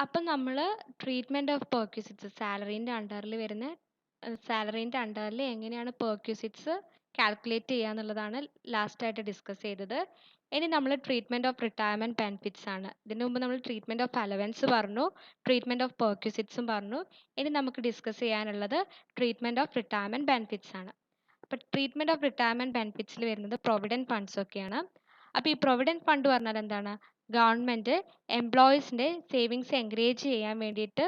അപ്പം നമ്മൾ treatment of പെർക്വിസിറ്റ്സ് സാലറീൻ്റെ അണ്ടറിൽ എങ്ങനെയാണ് പെർക്വിസിറ്റ്സ് കാൽക്കുലേറ്റ് ചെയ്യുക എന്നുള്ളതാണ് ലാസ്റ്റായിട്ട് ഡിസ്കസ് ചെയ്തത്. ഇനി നമ്മൾ ട്രീറ്റ്മെൻറ്റ് ഓഫ് റിട്ടയർമെൻറ്റ് ബെനിഫിറ്റ്സ് ആണ്. ഇതിനു മുമ്പ് നമ്മൾ ട്രീറ്റ്മെൻറ്റ് ഓഫ് അലവൻസ് പറഞ്ഞു, ട്രീറ്റ്മെൻറ്റ് ഓഫ് പെർക്വിസിറ്റ്സും പറഞ്ഞു. ഇനി നമുക്ക് ഡിസ്കസ് ചെയ്യാനുള്ളത് ട്രീറ്റ്മെൻറ്റ് ഓഫ് റിട്ടയർമെൻറ്റ് ബെനിഫിറ്റ്സ് ആണ്. അപ്പോൾ ട്രീറ്റ്മെൻറ്റ് ഓഫ് റിട്ടയർമെൻറ്റ് ബെനിഫിറ്റ്സിൽ വരുന്നത് പ്രൊവിഡൻറ്റ് ഫണ്ട്സ് ഒക്കെയാണ്. അപ്പോൾ ഈ പ്രൊവിഡൻറ്റ് ഫണ്ട് പറഞ്ഞാൽ എന്താണ്? ഗവൺമെൻറ് എംപ്ലോയീസിൻ്റെ സേവിങ്സ് എൻകറേജ് ചെയ്യാൻ വേണ്ടിയിട്ട്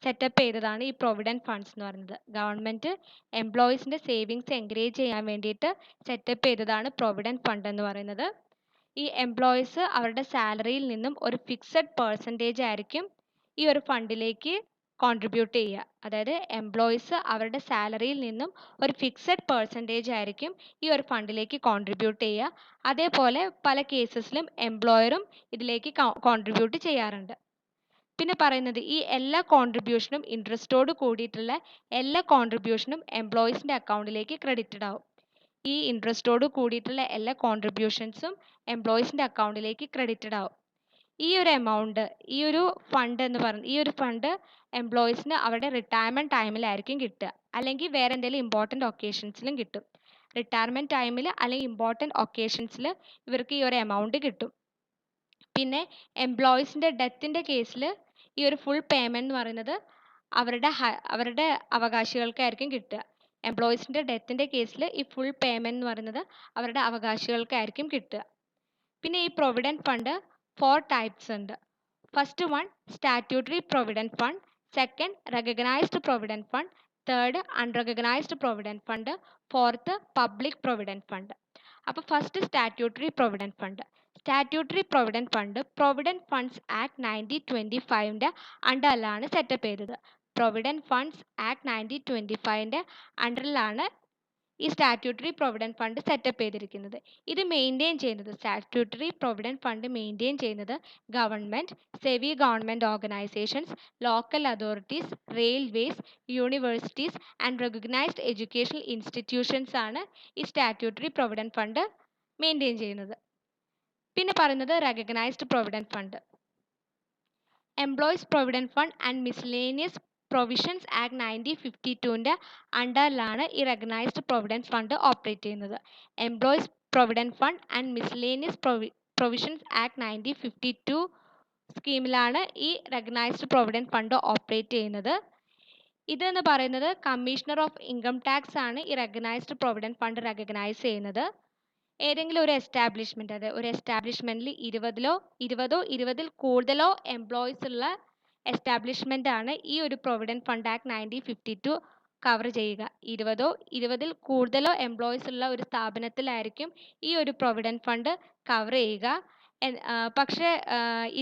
സെറ്റപ്പ് ചെയ്തതാണ് ഈ പ്രൊവിഡൻറ്റ് ഫണ്ട്സ് എന്ന് പറയുന്നത്. ഗവൺമെൻറ് എംപ്ലോയീസിൻ്റെ സേവിങ്സ് എൻകറേജ് ചെയ്യാൻ വേണ്ടിയിട്ട് സെറ്റപ്പ് ചെയ്തതാണ് പ്രൊവിഡൻറ്റ് ഫണ്ട് എന്ന് പറയുന്നത്. ഈ എംപ്ലോയീസ് അവരുടെ സാലറിയിൽ നിന്നും ഒരു ഫിക്സഡ് പെർസെൻറ്റേജ് ആയിരിക്കും ഈ ഒരു ഫണ്ടിലേക്ക് കോൺട്രിബ്യൂട്ട് ചെയ്യുക. അതായത് എംപ്ലോയീസ് അവരുടെ സാലറിയിൽ നിന്നും ഒരു ഫിക്സഡ് പെർസെൻറ്റേജ് ആയിരിക്കും ഈ ഒരു ഫണ്ടിലേക്ക് കോൺട്രിബ്യൂട്ട് ചെയ്യുക. അതേപോലെ പല കേസസിലും എംപ്ലോയറും ഇതിലേക്ക് കോൺട്രിബ്യൂട്ട് ചെയ്യാറുണ്ട്. പിന്നെ പറയുന്നത് ഈ എല്ലാ കോൺട്രിബ്യൂഷനും ഇൻട്രസ്റ്റോട് കൂടിയിട്ടുള്ള എല്ലാ കോൺട്രിബ്യൂഷനും എംപ്ലോയീസിൻ്റെ അക്കൗണ്ടിലേക്ക് ക്രെഡിറ്റഡ് ആവും. ഈ ഇൻട്രസ്റ്റോട് കൂടിയിട്ടുള്ള എല്ലാ കോൺട്രിബ്യൂഷൻസും എംപ്ലോയീസിൻ്റെ അക്കൗണ്ടിലേക്ക് ക്രെഡിറ്റഡ് ആവും. ഈ ഒരു എമൗണ്ട്, ഈ ഒരു ഫണ്ട് എംപ്ലോയീസിന് അവരുടെ റിട്ടയർമെൻറ്റ് ടൈമിലായിരിക്കും കിട്ടുക, അല്ലെങ്കിൽ വേറെ എന്തെങ്കിലും ഇമ്പോർട്ടൻ്റ് ഒക്കേഷൻസിലും കിട്ടും. റിട്ടയർമെൻറ്റ് ടൈമിൽ അല്ലെങ്കിൽ ഇമ്പോർട്ടൻ്റ് ഒക്കേഷൻസിൽ ഇവർക്ക് ഈ ഒരു എമൗണ്ട് കിട്ടും. പിന്നെ എംപ്ലോയീസിൻ്റെ ഡെത്തിൻ്റെ കേസിൽ ഈ ഒരു ഫുൾ പേയ്മെൻറ്റ് എന്ന് പറയുന്നത് അവരുടെ അവകാശികൾക്കായിരിക്കും കിട്ടുക. എംപ്ലോയീസിൻ്റെ ഡെത്തിൻ്റെ കേസിൽ ഈ ഫുൾ പേയ്മെൻറ്റ് എന്ന് പറയുന്നത് അവരുടെ അവകാശികൾക്കായിരിക്കും കിട്ടുക. പിന്നെ ഈ പ്രൊവിഡൻറ്റ് ഫണ്ട് 4 ടൈപ്സ് ഉണ്ട്. First one statutory provident fund, second recognised provident fund, third unrecognised provident fund, fourth public provident fund. അപ്പോൾ first statutory provident fund. Statutory provident fund provident funds act 1925 അണ്ടറിലാണ് set up ചെയ്തത്. Provident funds act 1925 അണ്ടറിലാണ് ഈ statutory provident fund set up ചെയ്തിരിക്കുന്നത്. ഇത് maintain ചെയ്യുന്നത്, statutory provident fund maintain ചെയ്യുന്നത് government, semi government organisations, local authorities, railways, universities and recognised educational institutions ആണ് ഈ സ്റ്റാറ്റ്യൂട്ടറി പ്രൊവിഡൻറ്റ് ഫണ്ട് മെയിൻറ്റെയിൻ ചെയ്യുന്നത്. പിന്നെ പറയുന്നത് recognised provident fund. Employees provident fund and miscellaneous provisions act 1952 അണ്ടറിലാണ് ഈ recognised provident fund operate ചെയ്യുന്നത്. Employees provident fund and miscellaneous provisions act 1952 സ്കീമിലാണ് ഈ recognised provident fund operate ചെയ്യുന്നത്. ഇതെന്ന് പറയുന്നത് കമ്മീഷണർ ഓഫ് ഇൻകം ടാക്സ് ആണ് ഈ റെക്കഗ്നൈസ്ഡ് പ്രൊവിഡൻറ്റ് ഫണ്ട് റെക്കഗ്നൈസ് ചെയ്യുന്നത്. ഏതെങ്കിലും ഒരു എസ്റ്റാബ്ലിഷ്മെൻറ്റ്, അതായത് ഒരു എസ്റ്റാബ്ലിഷ്മെൻറ്റിൽ 20 കൂടുതലോ എംപ്ലോയീസ് ഉള്ള എസ്റ്റാബ്ലിഷ്മെൻ്റ് ആണ് ഈ ഒരു പ്രൊവിഡൻറ്റ് ഫണ്ട് ആക്ട് 1952 കവർ ചെയ്യുക. 20 കൂടുതലോ എംപ്ലോയീസ് ഉള്ള ഒരു സ്ഥാപനത്തിലായിരിക്കും ഈ ഒരു പ്രൊവിഡൻറ്റ് ഫണ്ട് കവർ ചെയ്യുക. പക്ഷേ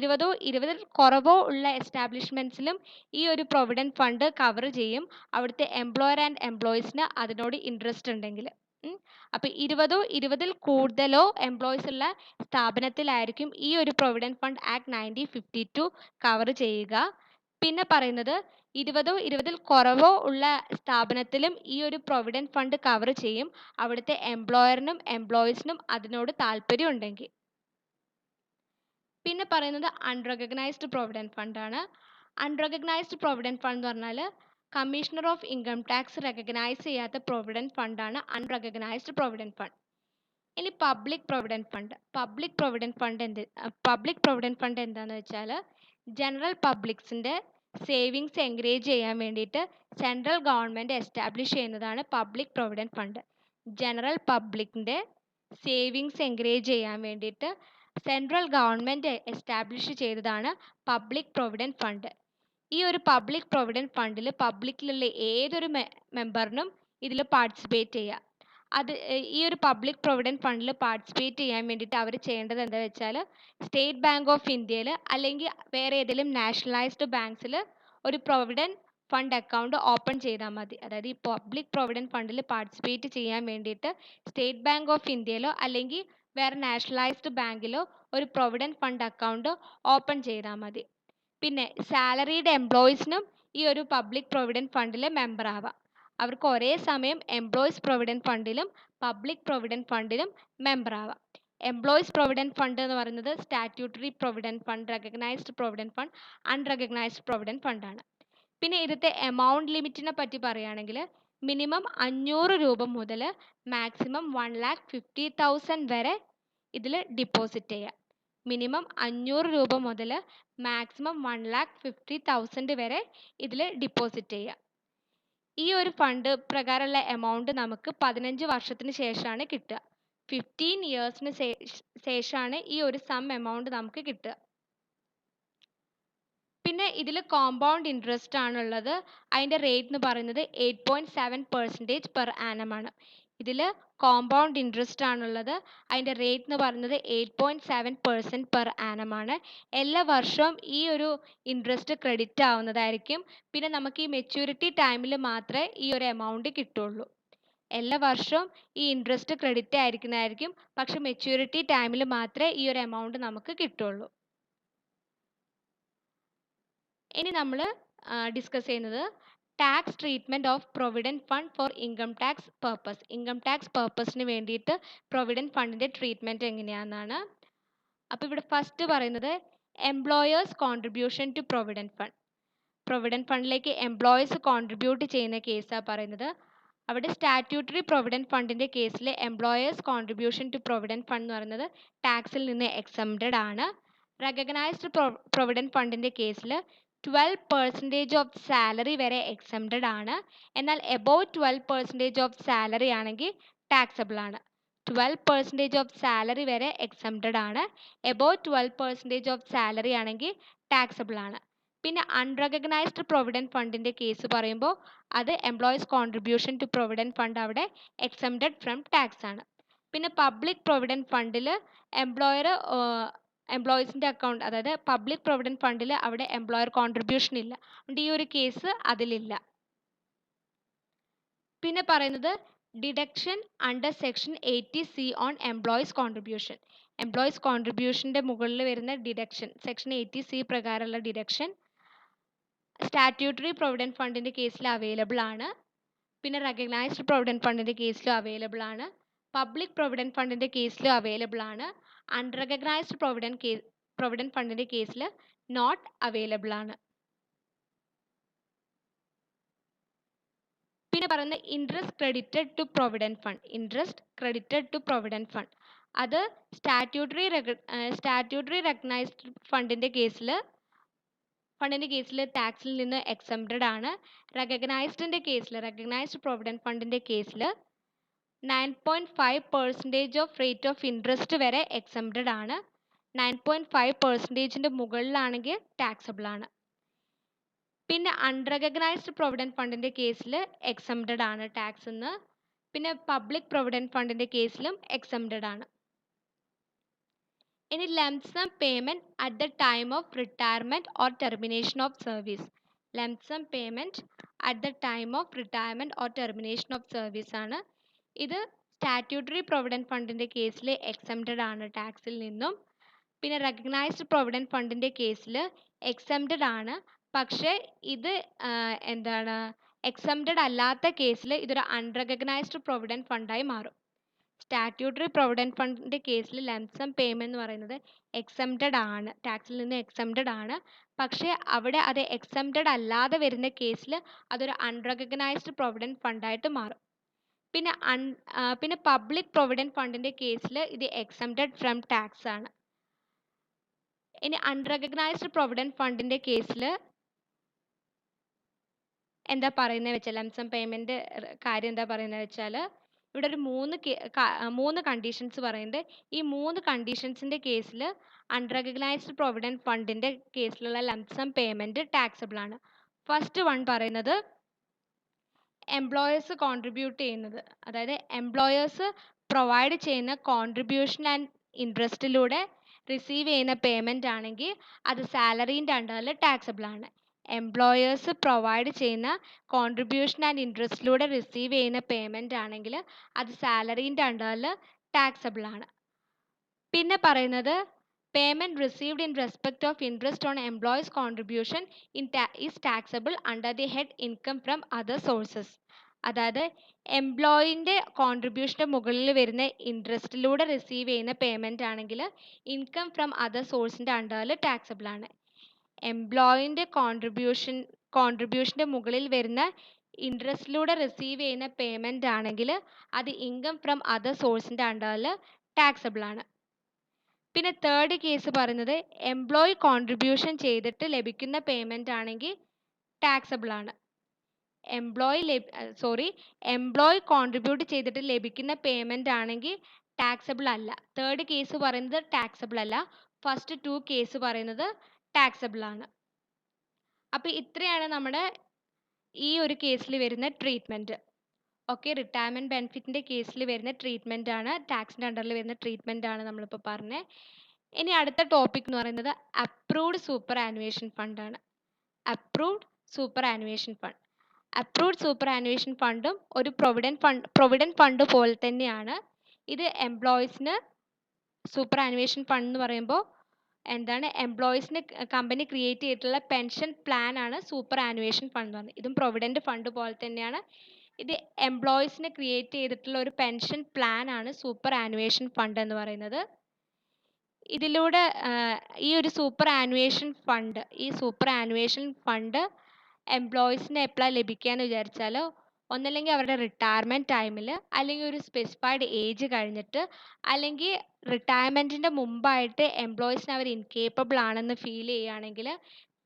20 കുറവോ ഉള്ള എസ്റ്റാബ്ലിഷ്മെൻറ്റ്സിലും ഈ ഒരു പ്രൊവിഡൻറ്റ് ഫണ്ട് കവർ ചെയ്യും, അവിടുത്തെ എംപ്ലോയർ ആൻഡ് എംപ്ലോയീസിന് അതിനോട് ഇൻട്രസ്റ്റ് ഉണ്ടെങ്കിൽ. അപ്പോൾ 20 കൂടുതലോ എംപ്ലോയീസ് ഉള്ള സ്ഥാപനത്തിലായിരിക്കും ഈ ഒരു പ്രൊവിഡൻറ്റ് ഫണ്ട് ആക്ട് 1952 കവർ ചെയ്യുക. പിന്നെ പറയുന്നത് 20 കുറവോ ഉള്ള സ്ഥാപനത്തിലും ഈ ഒരു പ്രൊവിഡൻറ്റ് ഫണ്ട് കവർ ചെയ്യും, അവിടുത്തെ എംപ്ലോയറിനും എംപ്ലോയീസിനും അതിനോട് താല്പര്യം ഉണ്ടെങ്കിൽ. പിന്നെ പറയുന്നത് അൺറെക്കഗ്നൈസ്ഡ് പ്രൊവിഡൻറ്റ് ഫണ്ട് ആണ്. അൺറെക്കഗ്നൈസ്ഡ് പ്രൊവിഡൻറ്റ് ഫണ്ട് എന്ന് പറഞ്ഞാൽ commissioner of income tax recognise ചെയ്യാത്ത പ്രൊവിഡൻറ്റ് ഫണ്ടാണ് അൺറെക്കഗ്നൈസ്ഡ് പ്രൊവിഡൻറ്റ് ഫണ്ട്. ഇനി public provident fund. Public provident fund എന്താണെന്ന് വെച്ചാൽ ജനറൽ പബ്ലിക്സിൻ്റെ സേവിങ്സ് എൻകറേജ് ചെയ്യാൻ വേണ്ടിയിട്ട് സെൻട്രൽ ഗവൺമെൻറ് എസ്റ്റാബ്ലിഷ് ചെയ്യുന്നതാണ് പബ്ലിക് പ്രൊവിഡൻറ്റ് ഫണ്ട്. ജനറൽ പബ്ലിക്കിൻ്റെ സേവിങ്സ് എൻകറേജ് ചെയ്യാൻ വേണ്ടിയിട്ട് സെൻട്രൽ ഗവൺമെൻറ് എസ്റ്റാബ്ലിഷ് ചെയ്തതാണ് പബ്ലിക് പ്രൊവിഡൻറ്റ് ഫണ്ട്. ഈ ഒരു പബ്ലിക് പ്രൊവിഡൻറ്റ് ഫണ്ടിൽ പബ്ലിക്കിലുള്ള ഏതൊരു മെമ്പറിനും ഇതിൽ പാർട്ടിസിപ്പേറ്റ് ചെയ്യാം. ഈ ഒരു പബ്ലിക് പ്രൊവിഡൻറ്റ് ഫണ്ടിൽ പാർട്ടിസിപ്പേറ്റ് ചെയ്യാൻ വേണ്ടിയിട്ട് അവർ ചെയ്യേണ്ടത് എന്താ വെച്ചാൽ സ്റ്റേറ്റ് ബാങ്ക് ഓഫ് ഇന്ത്യയിൽ അല്ലെങ്കിൽ വേറെ ഏതെങ്കിലും നാഷണലൈസ്ഡ് ബാങ്ക്സിൽ ഒരു പ്രൊവിഡൻറ്റ് ഫണ്ട് അക്കൗണ്ട് ഓപ്പൺ ചെയ്താൽ മതി. അതായത് ഈ പബ്ലിക് പ്രൊവിഡൻറ്റ് ഫണ്ടിൽ പാർട്ടിസിപ്പേറ്റ് ചെയ്യാൻ വേണ്ടിയിട്ട് സ്റ്റേറ്റ് ബാങ്ക് ഓഫ് ഇന്ത്യയിലോ അല്ലെങ്കിൽ വേറെ നാഷണലൈസ്ഡ് ബാങ്കിലോ ഒരു പ്രൊവിഡൻറ്റ് ഫണ്ട് അക്കൗണ്ട് ഓപ്പൺ ചെയ്താൽ മതി. പിന്നെ സാലറീഡ് എംപ്ലോയീസിനും ഈ ഒരു പബ്ലിക് പ്രൊവിഡൻറ്റ് ഫണ്ടിൽ മെമ്പർ ആവാം. അവർക്ക് ഒരേ സമയം എംപ്ലോയീസ് പ്രൊവിഡൻറ്റ് ഫണ്ടിലും പബ്ലിക് പ്രൊവിഡൻറ്റ് ഫണ്ടിലും മെമ്പർ ആവാം. എംപ്ലോയീസ് പ്രൊവിഡൻറ്റ് ഫണ്ട് എന്ന് പറയുന്നത് statutory provident fund, recognised provident fund, unrecognised provident ഫണ്ടാണ്. പിന്നെ ഇതിൻ്റെ എമൗണ്ട് ലിമിറ്റിനെ പറ്റി പറയുകയാണെങ്കിൽ മിനിമം 500 രൂപ മുതൽ മാക്സിമം 1,50,000 വരെ ഇതിൽ ഡിപ്പോസിറ്റ് ചെയ്യാം. മിനിമം 500 രൂപ മുതൽ മാക്സിമം 1,50,000 വരെ ഇതിൽ ഡിപ്പോസിറ്റ് ചെയ്യാം. ഈ ഒരു ഫണ്ട് പ്രകാരമുള്ള എമൗണ്ട് നമുക്ക് 15 വർഷത്തിന് ശേഷമാണ് കിട്ടുക. 15 ഇയേഴ്സിന് ശേഷമാണ് ഈ ഒരു സം എമൗണ്ട് നമുക്ക് കിട്ടുക. പിന്നെ ഇതിൽ കോമ്പൗണ്ട് ഇൻട്രസ്റ്റ് ആണുള്ളത്. അതിൻ്റെ റേറ്റ് എന്ന് പറയുന്നത് 8.7% പെർ ആനം ആണ്. ഇതിൽ കോമ്പൗണ്ട് ഇൻട്രസ്റ്റ് ആണുള്ളത്. അതിൻ്റെ റേറ്റ് എന്ന് പറയുന്നത് 8.7% പെർ ആനം ആണ്. എല്ലാ വർഷവും ഈ ഒരു ഇൻട്രസ്റ്റ് ക്രെഡിറ്റ് ആവുന്നതായിരിക്കും. പിന്നെ നമുക്ക് ഈ മെച്യൂരിറ്റി ടൈമിൽ മാത്രമേ ഈ ഒരു എമൗണ്ട് കിട്ടുള്ളൂ. എല്ലാ വർഷവും ഈ ഇൻട്രസ്റ്റ് ക്രെഡിറ്റ് ആയിരിക്കുന്നതായിരിക്കും, പക്ഷെ മെച്യൂരിറ്റി ടൈമിൽ മാത്രമേ ഈ ഒരു എമൗണ്ട് നമുക്ക് കിട്ടുള്ളൂ. ഇനി നമ്മൾ ഡിസ്കസ് ചെയ്യുന്നത് tax treatment of provident fund for income tax purpose. Income tax പർപ്പസിന് വേണ്ടിയിട്ട് പ്രൊവിഡൻറ്റ് ഫണ്ടിൻ്റെ ട്രീറ്റ്മെൻറ്റ് എങ്ങനെയാണെന്നാണ്. അപ്പോൾ ഇവിടെ ഫസ്റ്റ് പറയുന്നത് employers contribution to provident fund. Provident ഫണ്ടിലേക്ക് എംപ്ലോയീസ് കോൺട്രിബ്യൂട്ട് ചെയ്യുന്ന കേസാണ് പറയുന്നത്. അവിടെ സ്റ്റാറ്റ്യൂട്ടറി പ്രൊവിഡൻറ്റ് ഫണ്ടിൻ്റെ കേസിൽ employers contribution to provident fund എന്ന് പറയുന്നത് ടാക്സിൽ നിന്ന് എക്സംപ്റ്റഡ് ആണ്. റെക്കഗ്നൈസ്ഡ് പ്രൊവിഡൻറ്റ് ഫണ്ടിൻ്റെ കേസിൽ 12% ഓഫ് സാലറി വരെ എക്സംപ്റ്റഡ് ആണ്. എന്നാൽ എബോവ് 12% ഓഫ് സാലറി ആണെങ്കിൽ ടാക്സബിൾ ആണ്. 12% ഓഫ് സാലറി വരെ എക്സംപ്റ്റഡ് ആണ്. എബോവ് 12% ഓഫ് സാലറി ആണെങ്കിൽ ടാക്സബിൾ ആണ്. പിന്നെ അൺറെക്കഗ്നൈസ്ഡ് പ്രൊവിഡൻറ്റ് ഫണ്ടിൻ്റെ കേസ് പറയുമ്പോൾ അത് employees contribution to provident fund അവിടെ എക്സംപ്റ്റഡ് ഫ്രം ടാക്സ് ആണ്. പിന്നെ പബ്ലിക് പ്രൊവിഡൻറ്റ് ഫണ്ടിൽ എംപ്ലോയീസിൻ്റെ അക്കൗണ്ട്, അതായത് പബ്ലിക് പ്രൊവിഡൻറ്റ് ഫണ്ടിൽ അവിടെ എംപ്ലോയർ കോൺട്രിബ്യൂഷൻ ഇല്ല. അതുകൊണ്ട് ഈ ഒരു കേസ് അതിലില്ല. പിന്നെ പറയുന്നത് deduction under section 80C on employees contribution. Employees കോൺട്രിബ്യൂഷൻ്റെ മുകളിൽ വരുന്ന ഡിഡക്ഷൻ, സെക്ഷൻ 80C പ്രകാരമുള്ള ഡിഡക്ഷൻ സ്റ്റാറ്റ്യൂട്ടറി പ്രൊവിഡൻറ്റ് ഫണ്ടിൻ്റെ കേസിൽ അവൈലബിൾ ആണ്. പിന്നെ റെക്കഗ്നൈസ്ഡ് പ്രൊവിഡൻറ്റ് ഫണ്ടിൻ്റെ കേസിലും അവൈലബിൾ ആണ്. പബ്ലിക് പ്രൊവിഡൻറ്റ് ഫണ്ടിൻ്റെ കേസിലും അവൈലബിൾ ആണ്. അൺറെക്കഗ്നൈസ്ഡ് പ്രൊവിഡൻറ്റ് ഫണ്ടിൻ്റെ കേസിൽ നോട്ട് അവൈലബിൾ ആണ്. പിന്നെ പറയുന്നത് interest credited to provident fund. Interest credited to provident fund അത് സ്റ്റാറ്റ്യൂട്ടറി റെക്കഗ്നൈസ്ഡ് ഫണ്ടിൻ്റെ കേസിൽ ടാക്സിൽ നിന്ന് എക്സംപ്റ്റഡ് ആണ്. റെക്കഗ്നൈസ്ഡ് പ്രൊവിഡൻറ്റ് ഫണ്ടിൻ്റെ കേസിൽ 9.5% ഓഫ് റേറ്റ് ഓഫ് ഇൻട്രസ്റ്റ് വരെ എക്സംപ്റ്റഡ് ആണ്. 9.5%ൻ്റെ മുകളിലാണെങ്കിൽ ടാക്സബിൾ ആണ്. പിന്നെ അൺറെക്കഗ്നൈസ്ഡ് പ്രൊവിഡൻറ്റ് ഫണ്ടിൻ്റെ കേസിൽ എക്സംപ്റ്റഡ് ആണ് ടാക്സിൽ നിന്ന്. പിന്നെ പബ്ലിക് പ്രൊവിഡൻറ്റ് ഫണ്ടിൻ്റെ കേസിലും എക്സംപ്റ്റഡ് ആണ്. ഇനി lump sum payment at the time of retirement or termination of service. Lump sum payment at the time of retirement or termination of service ആണ്. ഇത് സ്റ്റാറ്റ്യൂട്ടറി പ്രൊവിഡൻറ്റ് ഫണ്ടിൻ്റെ കേസിൽ എക്സംപ്റ്റഡ് ആണ് ടാക്സിൽ നിന്നും. പിന്നെ റെക്കഗ്നൈസ്ഡ് പ്രൊവിഡൻറ്റ് ഫണ്ടിൻ്റെ കേസിൽ എക്സംപ്റ്റഡ് ആണ്, പക്ഷേ ഇത് എക്സംപ്റ്റഡ് അല്ലാത്ത കേസിൽ ഇതൊരു അൺറെക്കഗ്നൈസ്ഡ് പ്രൊവിഡൻറ്റ് ഫണ്ടായി മാറും. സ്റ്റാറ്റ്യൂട്ടറി പ്രൊവിഡൻറ്റ് ഫണ്ടിൻ്റെ കേസിൽ ലംസം പേയ്മെൻറ്റ് എന്ന് പറയുന്നത് എക്സംപ്റ്റഡ് ആണ്, ടാക്സിൽ നിന്ന് എക്സംപ്റ്റഡ് ആണ്. പക്ഷേ അവിടെ അത് എക്സംപ്റ്റഡ് അല്ലാതെ വരുന്ന കേസിൽ അതൊരു അൺറെക്കഗ്നൈസ്ഡ് പ്രൊവിഡൻറ്റ് ഫണ്ടായിട്ട് മാറും. പിന്നെ പബ്ലിക് പ്രൊവിഡൻറ്റ് ഫണ്ടിൻ്റെ കേസിൽ ഇത് എക്സംപ്റ്റഡ് ഫ്രം ടാക്സ് ആണ്. ഇനി അൺറെക്കഗ്നൈസ്ഡ് പ്രൊവിഡൻറ്റ് ഫണ്ടിൻ്റെ കേസിൽ എന്താ പറയുന്നത് വെച്ചാൽ ലംസം പേയ്മെൻറ്റ് കാര്യം എന്താ പറയുന്നത് വെച്ചാൽ ഇവിടെ ഒരു മൂന്ന് കണ്ടീഷൻസ് പറയുന്നുണ്ട്. ഈ 3 കണ്ടീഷൻസിൻ്റെ കേസിൽ അൺറെക്കഗ്നൈസ്ഡ് പ്രൊവിഡൻറ്റ് ഫണ്ടിൻ്റെ കേസിലുള്ള ലംസം പേയ്മെൻറ്റ് ടാക്സബിൾ ആണ്. ഫസ്റ്റ് വൺ പറയുന്നത് എംപ്ലോയേഴ്സ് കോൺട്രിബ്യൂട്ട് ചെയ്യുന്നത്, അതായത് എംപ്ലോയേഴ്സ് പ്രൊവൈഡ് ചെയ്യുന്ന കോൺട്രിബ്യൂഷൻ ആൻഡ് ഇൻട്രസ്റ്റിലൂടെ റിസീവ് ചെയ്യുന്ന പേയ്മെൻ്റ് ആണെങ്കിൽ അത് സാലറീൻ്റെ അണ്ടറിൽ ടാക്സബിൾ ആണ്. എംപ്ലോയേഴ്സ് പ്രൊവൈഡ് ചെയ്യുന്ന കോൺട്രിബ്യൂഷൻ ആൻഡ് ഇൻട്രസ്റ്റിലൂടെ റിസീവ് ചെയ്യുന്ന പേയ്മെൻ്റ് ആണെങ്കിൽ അത് സാലറീൻ്റെ അണ്ടറിൽ ടാക്സബിൾ ആണ്. പിന്നെ പറയുന്നത് payment received in respect of interest on employees contribution is taxable under the head income from other sources. അതായത് എംപ്ലോയിൻ്റെ കോൺട്രിബ്യൂഷൻ്റെ മുകളിൽ വരുന്ന ഇൻട്രസ്റ്റിലൂടെ റിസീവ് ചെയ്യുന്ന പേയ്മെൻ്റ് ആണെങ്കിൽ ഇൻകം ഫ്രം അതർ സോഴ്സിൻ്റെ അണ്ടറിൽ ടാക്സബിൾ ആണ്. എംപ്ലോയിൻ്റെ കോൺട്രിബ്യൂഷൻ്റെ മുകളിൽ വരുന്ന ഇൻട്രസ്റ്റിലൂടെ റിസീവ് ചെയ്യുന്ന പേയ്മെൻ്റ് ആണെങ്കിൽ അത് ഇൻകം ഫ്രം അതർ സോഴ്സിൻ്റെ അണ്ടറിൽ ടാക്സബിൾ ആണ്. പിന്നെ തേർഡ് കേസ് പറയുന്നത് എംപ്ലോയി കോൺട്രിബ്യൂഷൻ ചെയ്തിട്ട് ലഭിക്കുന്ന പേയ്മെൻ്റ് ആണെങ്കിൽ ടാക്സബിൾ ആണ്. എംപ്ലോയി കോൺട്രിബ്യൂട്ട് ചെയ്തിട്ട് ലഭിക്കുന്ന പേയ്മെൻ്റ് ആണെങ്കിൽ ടാക്സബിൾ അല്ല. തേർഡ് കേസ് പറയുന്നത് ടാക്സബിൾ അല്ല. ഫസ്റ്റ് 2 കേസ് പറയുന്നത് ടാക്സബിൾ ആണ്. അപ്പോൾ ഇത്രയാണ് നമ്മുടെ ഈ ഒരു കേസിൽ വരുന്ന ട്രീറ്റ്മെൻറ്റ്. ഓക്കെ, റിട്ടയർമെൻറ്റ് ബെനിഫിറ്റിൻ്റെ കേസിൽ വരുന്ന ട്രീറ്റ്മെൻ്റ് ആണ്, ടാക്സിൻ്റെ അണ്ടറിൽ വരുന്ന ട്രീറ്റ്മെൻ്റ് ആണ് നമ്മളിപ്പോൾ പറഞ്ഞത്. ഇനി അടുത്ത ടോപ്പിക് എന്ന് പറയുന്നത് അപ്രൂവ്ഡ് സൂപ്പർ ആനുവേഷൻ ഫണ്ട് ആണ്. Approved superannuation fund. Approved superannuation ഫണ്ടും ഒരു പ്രൊവിഡൻറ്റ് ഫണ്ട് പോലെ തന്നെയാണ്. ഇത് എംപ്ലോയീസിന് സൂപ്പർ ആനുവേഷൻ ഫണ്ട് എന്ന് പറയുമ്പോൾ എന്താണ്, എംപ്ലോയീസിന് കമ്പനി ക്രിയേറ്റ് ചെയ്തിട്ടുള്ള പെൻഷൻ പ്ലാൻ ആണ് സൂപ്പർ ആനുവേഷൻ ഫണ്ട് എന്ന് പറയുന്നത്. ഇതും പ്രൊവിഡൻറ്റ് ഫണ്ട് പോലെ തന്നെയാണ്. ഇത് എംപ്ലോയീസിന് ക്രിയേറ്റ് ചെയ്തിട്ടുള്ള ഒരു പെൻഷൻ പ്ലാൻ ആണ് സൂപ്പർ ആനുവേഷൻ ഫണ്ട് എന്ന് പറയുന്നത്. ഇതിലൂടെ ഈ സൂപ്പർ ആനുവേഷൻ ഫണ്ട് എംപ്ലോയീസിന് എപ്പോഴാണ് ലഭിക്കുക എന്ന് വിചാരിച്ചാൽ, ഒന്നല്ലെങ്കിൽ അവരുടെ റിട്ടയർമെൻറ്റ് ടൈമിൽ, അല്ലെങ്കിൽ ഒരു സ്പെസിഫൈഡ് ഏജ് കഴിഞ്ഞിട്ട്, അല്ലെങ്കിൽ റിട്ടയർമെൻറ്റിൻ്റെ മുമ്പായിട്ട് എംപ്ലോയീസിന് അവർ ഇൻകേപ്പബിൾ ആണെന്ന് ഫീൽ ചെയ്യുകയാണെങ്കിൽ,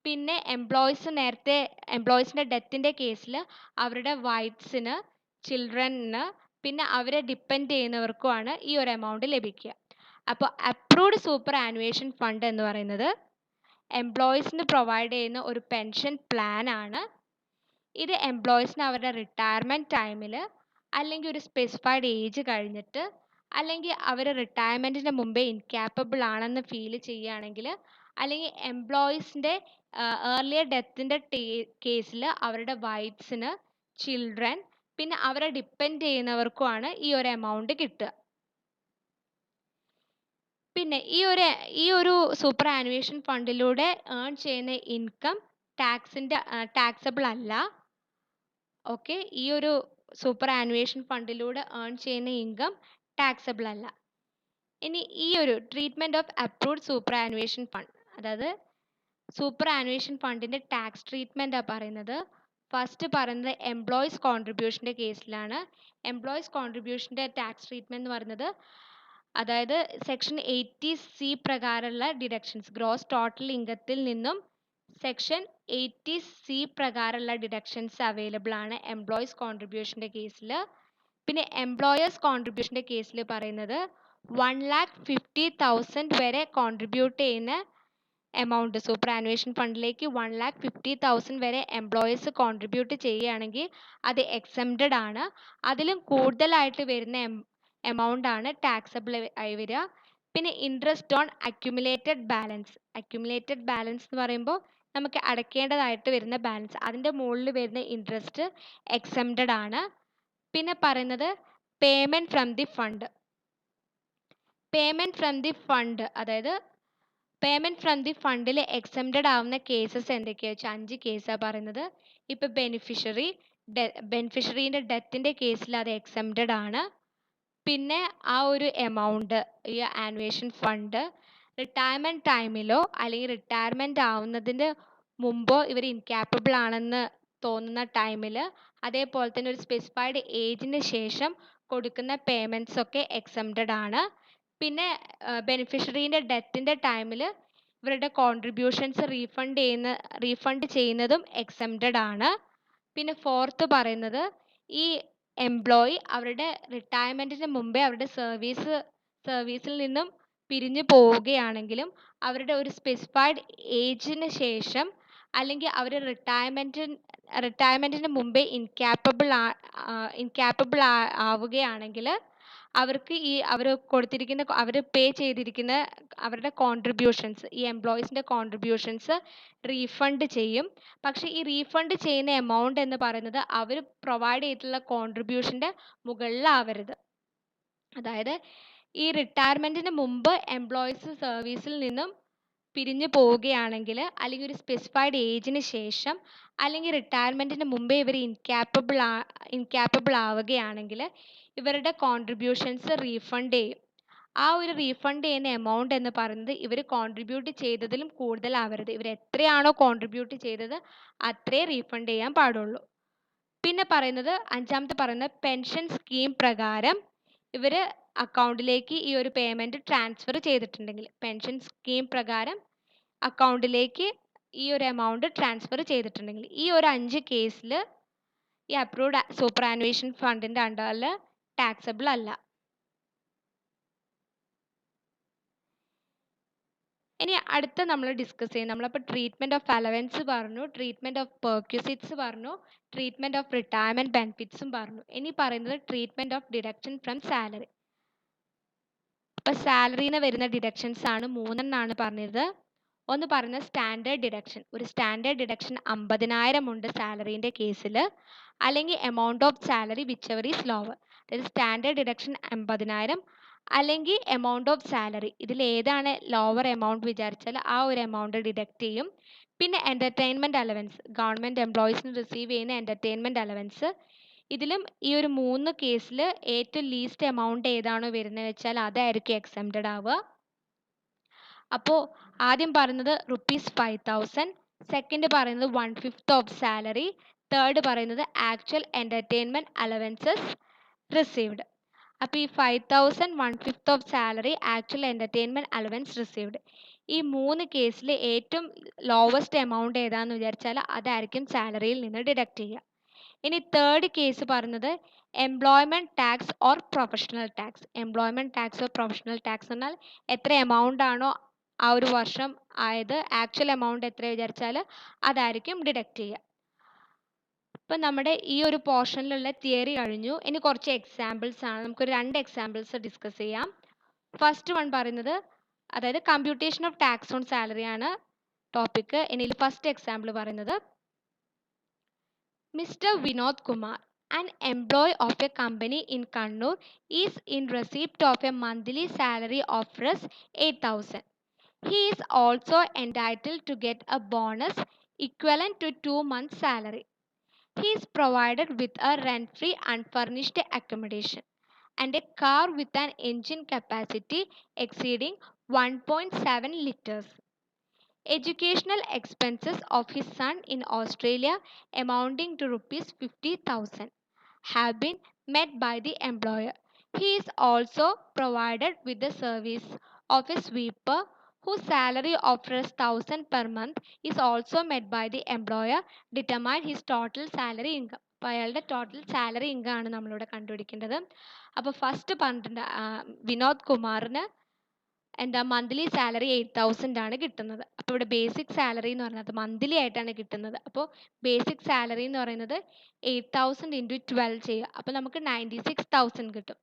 പിന്നെ എംപ്ലോയീസിൻ്റെ ഡെത്തിൻ്റെ കേസിൽ അവരുടെ വൈഫ്സിന്, ചിൽഡ്രന്, പിന്നെ അവരെ ഡിപ്പെൻഡ് ചെയ്യുന്നവർക്കുമാണ് ഈ ഒരു എമൗണ്ട് ലഭിക്കുക. അപ്പോൾ അപ്രൂവ്ഡ് സൂപ്പർ ആനുവേഷൻ ഫണ്ട് എന്ന് പറയുന്നത് എംപ്ലോയീസിന് പ്രൊവൈഡ് ചെയ്യുന്ന ഒരു പെൻഷൻ പ്ലാൻ ആണ്. ഇത് എംപ്ലോയീസിന് അവരുടെ റിട്ടയർമെൻറ്റ് ടൈമിൽ, അല്ലെങ്കിൽ ഒരു സ്പെസിഫൈഡ് ഏജ് കഴിഞ്ഞിട്ട്, അല്ലെങ്കിൽ അവർ റിട്ടയർമെൻറ്റിന് മുമ്പേ ഇൻകാപ്പബിൾ ആണെന്ന് ഫീൽ ചെയ്യുകയാണെങ്കിൽ, അല്ലെങ്കിൽ എംപ്ലോയീസിൻ്റെ ഏർലിയർ ഡെത്തിൻ്റെ കേസിൽ അവരുടെ വൈഫ്സിന്, ചിൽഡ്രൻ, പിന്നെ അവരെ ഡിപ്പെൻഡ് ചെയ്യുന്നവർക്കുമാണ് ഈ ഒരു എമൗണ്ട് കിട്ടുക. പിന്നെ ഈ ഒരു സൂപ്പർ ആനുവേഷൻ ഫണ്ടിലൂടെ ഏൺ ചെയ്യുന്ന ഇൻകം ടാക്സബിൾ അല്ല. ഓക്കെ, ഈ ഒരു സൂപ്പർ ആനുവേഷൻ ഫണ്ടിലൂടെ ഏൺ ചെയ്യുന്ന ഇൻകം ടാക്സബിൾ അല്ല. ഇനി ഈ ഒരു treatment of approved superannuation fund, അതായത് സൂപ്പർ ആനുവേഷൻ ഫണ്ടിൻ്റെ ടാക്സ് ട്രീറ്റ്മെൻറ്റാണ് പറയുന്നത്. ഫസ്റ്റ് പറയുന്നത് എംപ്ലോയീസ് കോൺട്രിബ്യൂഷൻ്റെ കേസിലാണ്. എംപ്ലോയീസ് കോൺട്രിബ്യൂഷൻ്റെ ടാക്സ് ട്രീറ്റ്മെൻറ്റ് എന്ന് പറയുന്നത്, അതായത് സെക്ഷൻ 80C പ്രകാരമുള്ള ഡിഡക്ഷൻസ്, ഗ്രോസ് ടോട്ടൽ ഇൻകത്തിൽ നിന്നും സെക്ഷൻ 80C പ്രകാരമുള്ള ഡിഡക്ഷൻസ് അവൈലബിൾ ആണ് എംപ്ലോയീസ് കോൺട്രിബ്യൂഷൻ്റെ കേസിൽ. പിന്നെ എംപ്ലോയേഴ്സ് കോൺട്രിബ്യൂഷൻ്റെ കേസിൽ പറയുന്നത് 1,50,000 വരെ കോൺട്രിബ്യൂട്ട് ചെയ്യുന്ന എമൗണ്ട്, സൂപ്പർ ആനുവേഷൻ ഫണ്ടിലേക്ക് 1,50,000 വരെ എംപ്ലോയേഴ്സ് കോൺട്രിബ്യൂട്ട് ചെയ്യുകയാണെങ്കിൽ അത് എക്സംപ്റ്റഡ് ആണ്. അതിലും കൂടുതലായിട്ട് വരുന്ന എമൗണ്ട് ആണ് ടാക്സബിൾ ആയി വരിക. പിന്നെ ഇൻട്രസ്റ്റ് ഓൺ അക്യുമുലേറ്റഡ് ബാലൻസ് എന്ന് പറയുമ്പോൾ നമുക്ക് അടയ്ക്കേണ്ടതായിട്ട് വരുന്ന ബാലൻസ്, അതിൻ്റെ മുകളിൽ വരുന്ന ഇൻട്രസ്റ്റ് എക്സംപ്റ്റഡ് ആണ്. പിന്നെ പറയുന്നത് പേയ്മെൻറ്റ് ഫ്രം ദി ഫണ്ട്, അതായത് പേയ്മെൻറ്റ് ഫ്രം ദി ഫണ്ടിൽ എക്സംപ്റ്റഡ് ആവുന്ന കേസസ് എന്തൊക്കെയാണെന്ന് വെച്ചാൽ 5 കേസാണ് പറയുന്നത്. ഇപ്പോൾ ബെനിഫിഷ്യറീൻ്റെ ഡെത്തിൻ്റെ കേസിൽ അത് എക്സംപ്റ്റഡ് ആണ്. പിന്നെ ആ ഒരു എമൗണ്ട്, ഈ ആനുവേഷൻ ഫണ്ട് റിട്ടയർമെൻറ്റ് ടൈമിലോ അല്ലെങ്കിൽ റിട്ടയർമെൻറ്റ് ആവുന്നതിന് മുമ്പോ ഇവർ ഇൻകാപ്പബിൾ ആണെന്ന് തോന്നുന്ന ടൈമിൽ, അതേപോലെ തന്നെ ഒരു സ്പെസിഫൈഡ് ഏജിന് ശേഷം കൊടുക്കുന്ന പേയ്മെൻറ്റ്സ് ഒക്കെ എക്സംപ്റ്റഡ് ആണ്. പിന്നെ ബെനിഫിഷ്യറീൻ്റെ ഡെത്തിൻ്റെ ടൈമിൽ ഇവരുടെ കോൺട്രിബ്യൂഷൻസ് റീഫണ്ട് ചെയ്യുന്നതും എക്സംപ്റ്റഡ് ആണ്. പിന്നെ ഫോർത്ത് പറയുന്നത്, ഈ എംപ്ലോയി അവരുടെ റിട്ടയർമെൻറ്റിന് മുമ്പേ അവരുടെ സർവീസിൽ നിന്നും പിരിഞ്ഞു പോവുകയാണെങ്കിലും അവരുടെ ഒരു സ്പെസിഫൈഡ് ഏജിന് ശേഷം, അല്ലെങ്കിൽ അവർ റിട്ടയർമെൻറ്റിന് മുമ്പേ ഇൻകാപ്പബിൾ ആവുകയാണെങ്കിൽ അവർക്ക് അവർ പേ ചെയ്തിരിക്കുന്ന അവരുടെ കോൺട്രിബ്യൂഷൻസ്, ഈ എംപ്ലോയീസിൻ്റെ കോൺട്രിബ്യൂഷൻസ് റീഫണ്ട് ചെയ്യും. പക്ഷേ ഈ റീഫണ്ട് ചെയ്യുന്ന എമൗണ്ട് എന്ന് പറയുന്നത് അവർ പ്രൊവൈഡ് ചെയ്തിട്ടുള്ള കോൺട്രിബ്യൂഷൻ്റെ മുകളിലാവരുത്. അതായത് ഈ റിട്ടയർമെൻറ്റിന് മുമ്പ് എംപ്ലോയീസ് സർവീസിൽ നിന്നും പിരിഞ്ഞു പോവുകയാണെങ്കിൽ, അല്ലെങ്കിൽ ഒരു സ്പെസിഫൈഡ് ഏജിന് ശേഷം, അല്ലെങ്കിൽ റിട്ടയർമെൻറ്റിന് മുമ്പേ ഇവർ ഇൻക്യാപ്പബിൾ ആവുകയാണെങ്കിൽ ഇവരുടെ കോൺട്രിബ്യൂഷൻസ് റീഫണ്ട് ചെയ്യും. ആ ഒരു റീഫണ്ട് ചെയ്യുന്ന എമൗണ്ട് എന്ന് പറയുന്നത് ഇവർ കോൺട്രിബ്യൂട്ട് ചെയ്തതിലും കൂടുതലാവരുത്. ഇവർ എത്രയാണോ കോൺട്രിബ്യൂട്ട് ചെയ്തത് അത്രേ റീഫണ്ട് ചെയ്യാൻ പാടുള്ളൂ. പിന്നെ പറയുന്നത്, അഞ്ചാമത്തെ പറയുന്നത്, പെൻഷൻ സ്കീം പ്രകാരം ഇവർ അക്കൗണ്ടിലേക്ക് ഈ ഒരു പേയ്മെൻറ്റ് ട്രാൻസ്ഫർ ചെയ്തിട്ടുണ്ടെങ്കിൽ, പെൻഷൻ സ്കീം പ്രകാരം അക്കൗണ്ടിലേക്ക് ഈ ഒരു എമൗണ്ട് ട്രാൻസ്ഫർ ചെയ്തിട്ടുണ്ടെങ്കിൽ, ഈ ഒരു 5 കേസിൽ ഈ അപ്രൂവ്ഡ് സൂപ്പർ ആനുവേഷൻ ഫണ്ടിൻ്റെ അണ്ടറിൽ ടാക്സബിൾ അല്ല. ഇനി അടുത്ത നമ്മൾ ഡിസ്കസ് ചെയ്യും, നമ്മളപ്പോൾ ട്രീറ്റ്മെൻറ്റ് ഓഫ് അലവൻസ് പറഞ്ഞു, ട്രീറ്റ്മെൻറ്റ് ഓഫ് പെർക്യൂസിറ്റ്സ് പറഞ്ഞു, ട്രീറ്റ്മെൻറ്റ് ഓഫ് റിട്ടയർമെൻറ്റ് ബെനിഫിറ്റ്സും പറഞ്ഞു. ഇനി പറയുന്നത് treatment of deduction from salary. അപ്പോൾ സാലറിയിൽ നിന്ന് വരുന്ന ഡിഡക്ഷൻസ് ആണ് 3 പറഞ്ഞത്. ഒന്ന് പറയുന്നത് സ്റ്റാൻഡേർഡ് ഡിഡക്ഷൻ. ഒരു സ്റ്റാൻഡേർഡ് ഡിഡക്ഷൻ 50,000 ഉണ്ട് സാലറീൻ്റെ കേസിൽ, അല്ലെങ്കിൽ amount of salary which ever is lower. അതായത് സ്റ്റാൻഡേർഡ് ഡിഡക്ഷൻ 50,000 അല്ലെങ്കിൽ എമൗണ്ട് ഓഫ് സാലറി, ഇതിൽ ഏതാണ് ലോവർ എമൗണ്ട് വിചാരിച്ചാൽ ആ ഒരു എമൗണ്ട് ഡിഡക്റ്റ് ചെയ്യും. പിന്നെ എൻ്റർടൈൻമെൻറ്റ് അലവൻസ്, ഗവൺമെൻറ് എംപ്ലോയീസിന് റിസീവ് ചെയ്യുന്ന എൻ്റർടൈൻമെൻറ്റ് അലവൻസ്, ഇതിലും ഈ ഒരു 3 കേസിൽ ഏറ്റവും ലീസ്റ്റ് എമൗണ്ട് ഏതാണോ വരുന്നത് വെച്ചാൽ അതായിരിക്കും എക്സംപ്റ്റഡ് ആവുക. അപ്പോൾ ആദ്യം പറയുന്നത് ₹5,000, സെക്കൻഡ് പറയുന്നത് 1/5 ഓഫ് സാലറി, തേർഡ് പറയുന്നത് ആക്ച്വൽ എൻ്റർടൈൻമെൻറ്റ് അലവൻസസ് റിസീവ്ഡ്. അപ്പോൾ ഈ 5,000, 1/5 of salary, actual entertainment allowance received, ഈ 3 കേസിൽ ഏറ്റവും ലോവസ്റ്റ് എമൗണ്ട് ഏതാണെന്ന് വിചാരിച്ചാൽ അതായിരിക്കും സാലറിയിൽ നിന്ന് ഡിഡക്റ്റ് ചെയ്യുക. ഇനി തേർഡ് കേസ് പറയുന്നത് employment tax or professional tax. Employment tax or professional tax എന്നാൽ എത്ര എമൗണ്ട് ആണോ ആ ഒരു വർഷം ആയത്, ആക്ച്വൽ എമൗണ്ട് എത്ര വിചാരിച്ചാൽ അതായിരിക്കും ഡിഡക്റ്റ് ചെയ്യുക. ഇപ്പം നമ്മുടെ ഈ ഒരു പോർഷനിലുള്ള തിയറി കഴിഞ്ഞു. ഇനി കുറച്ച് എക്സാമ്പിൾസ് ആണ്, നമുക്കൊരു 2 എക്സാമ്പിൾസ് ഡിസ്കസ് ചെയ്യാം. ഫസ്റ്റ് വൺ പറയുന്നത്, അതായത് computation of tax on salary ആണ് ടോപ്പിക്. ഇനി ഫസ്റ്റ് എക്സാമ്പിൾ പറയുന്നത്, Mr. Vinod Kumar, an employee of a company in Kannur, is in receipt of a monthly salary of Rs 8,000. He is also entitled to get a bonus equivalent to 2 months' salary. He is provided with a rent-free unfurnished accommodation and a car with an engine capacity exceeding 1.7 liters. Educational expenses of his son in Australia amounting to ₹50,000 have been met by the employer. He is also provided with the service of a sweeper whose salary of ₹1,000 per month is also met by the employer. Determine his total salary income. അപ്പോൾ അയാളുടെ total salary income ആണ് നമ്മളിവിടെ കണ്ടുപിടിക്കേണ്ടത്. അപ്പോൾ first പറഞ്ഞിട്ടുണ്ട്, വിനോദ് കുമാറിന് എന്താ monthly salary 8,000 ആണ് കിട്ടുന്നത്. അപ്പോൾ ഇവിടെ ബേസിക് സാലറി എന്ന് പറയുന്നത് മന്ത്ലി ആയിട്ടാണ് കിട്ടുന്നത്. അപ്പോൾ ബേസിക് സാലറി എന്ന് പറയുന്നത് 8,000 ഇൻറ്റു 12 ചെയ്യുക, അപ്പോൾ നമുക്ക് 96,000 കിട്ടും.